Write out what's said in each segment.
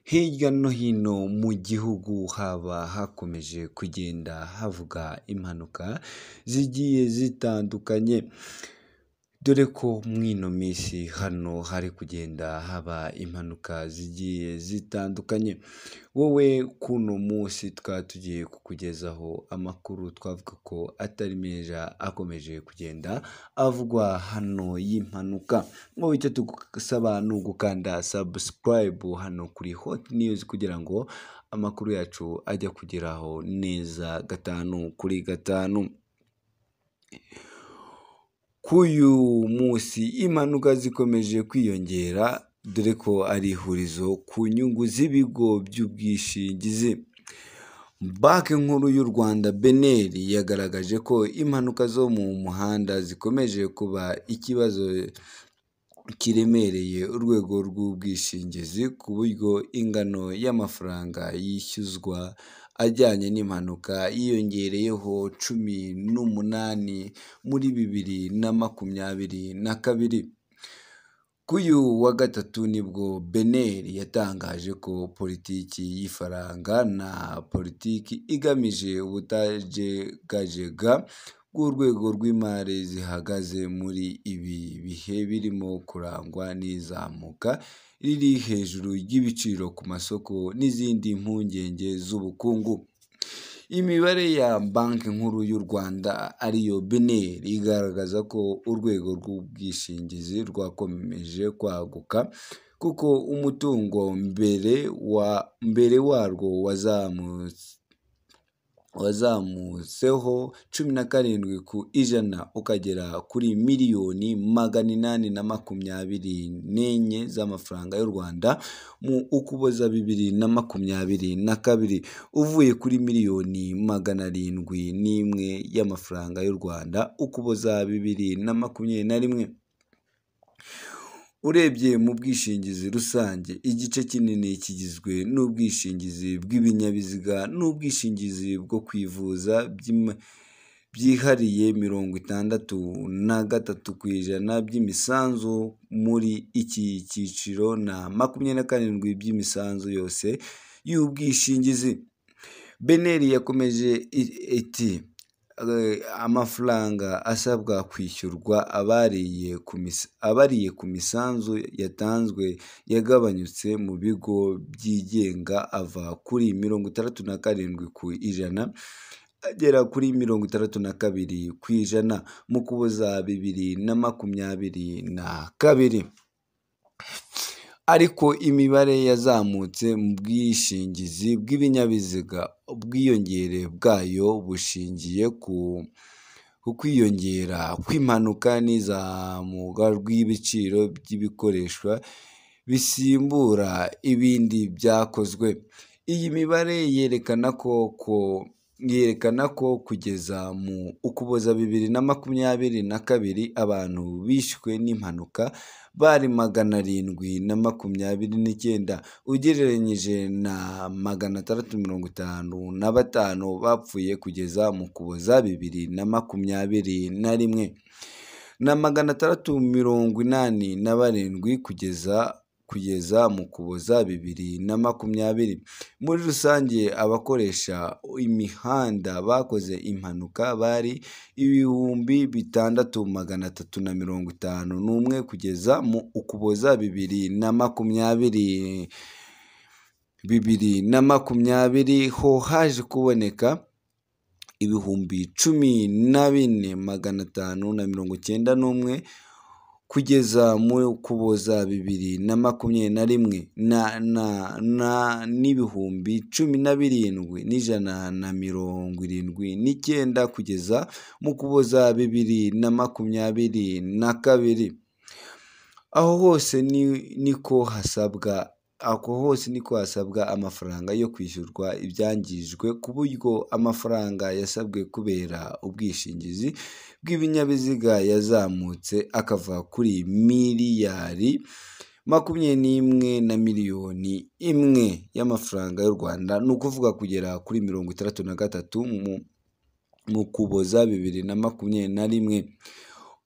Hirya no hino mu gihugu haba hakomeje kugenda havuga impanuka zigiye zitandukanye, dore ko mw'ino minsi hano hari kugenda haba impanuka zigiye zitandukanye. Wowe kuno munsi tukaba tugiye kukugezaho amakuru twavuga ko atari meza akomeje kugenda avugwa hano y'impanuka. Wowe icyo tugusaba ni ugukanda subscribe hano kuri Hot News kugira ngo amakuru yacu ajya kugeraho neza gatanu kuri gatanu. K'uyu munsi impanuka zikomeje kwiyongera, dore ko ari ihurizo ku nyungu z'ibigo by'ubwishingizi. Banki nkuru y'u Rwanda BNR yagaragaje ko impanuka zo mu muhanda zikomeje kuba ikibazo kiremereye urwego rw'ubwishingizi, ku buryo ingano y'amafaranga yishyuzwa ajyanye n'impanuka yiyongereyeho 18 muri 2022. K'uyu wa gatatu nibwo BNR yatangaje ko politiki y'ifaranga na politiki igamije ubutajegajega bw'urwego rw'imari zihagaze muri ibi bihe birimo kurangwa n'izamuka riri hejuru y'ibiciro ku masoko n'izindi mpungenge z'ubukungu. Imibare ya Banki nkuru y'u Rwanda ariyo BNR igaragaza ko urwego rw'ubwishingizi rwakomeje kwaguka, kuko umutungo mbere warwo wazamutseho 17% ukagera kuri miliyoni 824 z'amafaranga y'u Rwanda mu Ukuboza 2022, uvuye kuri miliyoni 701 y'amafaranga y'u Rwanda Ukuboza 2021. Urebye mu bwishingizi rusange, igice kinini kigizwe n'ubwishingizi bw'ibinyabiziga n'ubwishingizi bwo kwivuza byihariye. 63% by'imisanzu muri iki cyiciro na 27% by'imisanzu yose y'ubwishingizi. BNR yakomeje iti amafaranga asabwa kwishyurwa abariye ku misanzu yatanzwe yagabanyutse mu bigo byigenga ava kuri 67% agera kuri 62% mu Ukuboza 2022. Ariko imibare yazamutse mu bwishingizi bw'ibinyabiziga, ubwiyongere bwayo bushingiye ku kwiyongera kw'impanuka n'izamuka ry'ibiciro by'ibikoresho bisimbura ibindi byakozwe. Iyi mibare yerekana ko kugeza mu Ukuboza 2022 abantu bishwe n'impanuka bari 729, ugereranyije na 655 bapfuye kugeza mu Ukuboza 2021 na 687 kugeza mu Ukuboza 2020. Muri rusange abakoresha imihanda bakoze impanuka bari 6351 kugeza mu Ukuboza 2020 ho haje kuboneka 14591 kugeza mu Ukuboza 2021 n'ibihumbi 17,179 kugeza mu Ukuboza 2022. Aho hose niko hasabwa amafaranga yo kwishyurwa ibyangijwe, ku buryo amafaranga yasabwe kubera ubwishingizi bw'ibinyabiziga yazamutse akava kuri miliyari 21 na miliyoni 1 y'amafaranga y'u Rwanda, ni ukuvuga kugera kuri 63% mu Ukuboza 2021,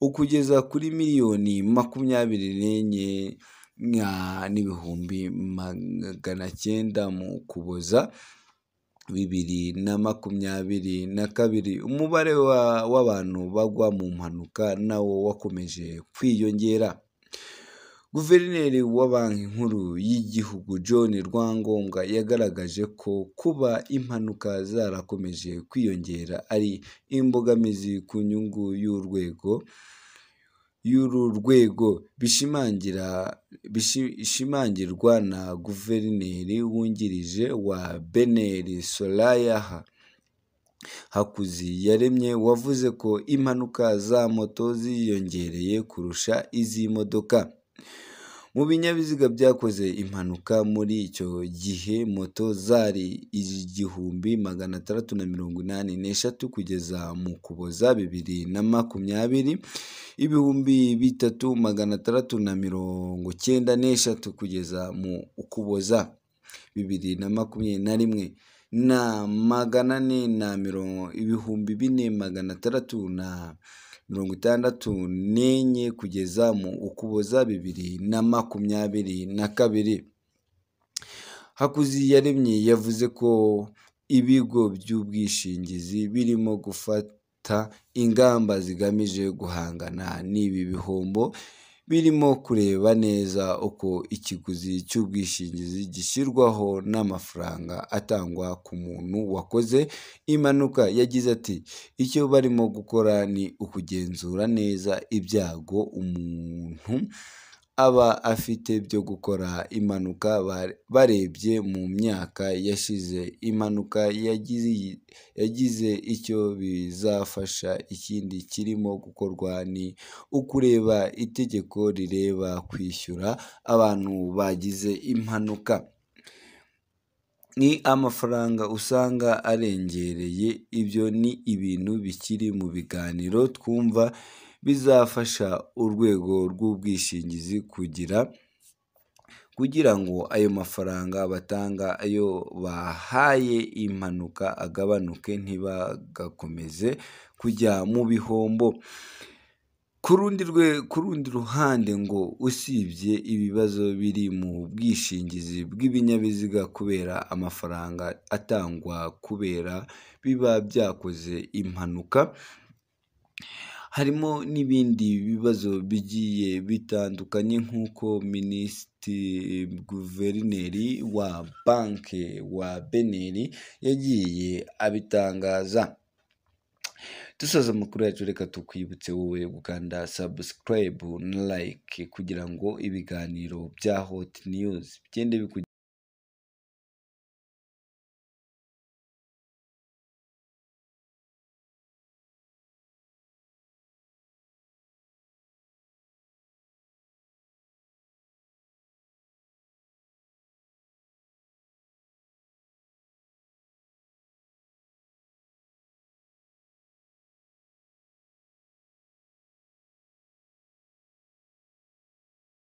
ukugeza kuri miliyoni 24 n'ibihumbi 900 mu Ukuboza 2022. Umubare w'abantu bagwa mu mpanuka nawo wakomeje kwiyongera. Guverineri wa Banki Nkuru y'Igihugu John Rwangombwa yagaragaje ko kuba impanuka zarakomeje kwiyongera ari imbogamizi ku nyungu y'uru rwego bishimangirwa na Guverineri wungirije wa BNR Soraya Hakuziyaremye wavuze ko impanuka za moto ziyongereye kurusha iz'imodoka. Mu binyabiziga byakoze impanuka muri icyo gihe moto zari 1683 kugeza mu Ukuboza 2020, 3693 kugeza mu Ukuboza 2021 na 4664 kugeza mu Ukuboza 2022. Hakuziyaremye yavuze ko ibigo by'ubwishingizi birimo gufata ingamba zigamije guhangana n'ibi bihombo, birimo kureba neza uko ikiguzi cy'ubwishingizi gishyirwaho n'amafaranga atangwa ku muntu wakoze impanuka. Yagize ati icyo barimo gukora ni ukugenzura neza ibyago umuntu aba afite byo gukora impanuka. Barebye mu myaka yashize impanuka yagize icyo bizafasha. Ikindi kirimo gukorwa ni ukureba itegeko rireba kwishyura abantu bagize impanuka. Ni amafaranga usanga arengereye. Ibyo ni ibintu bikiri mu biganiro twumva bizafasha urwego rw'ubwishingizi kugira ngo ayo mafaranga batanga ayo bahaye impanuka agabanuke, ntibagakomeze kujya mu bihombo. Ku rundi ruhande ngo usibye ibibazo biri mu bwishingizi bw'ibinyabiziga kubera amafaranga atangwa kubera biba byakoze impanuka, harimo n'ibindi bibazo bigiye bitandukanye nk'uko Guverineri wa banki wa BNR yagiye abitangaza. Dusoza amakuru yacu, reka tukwibutse wowe gukanda subscribe na like kugira ngo ibiganiro bya Hot News bigende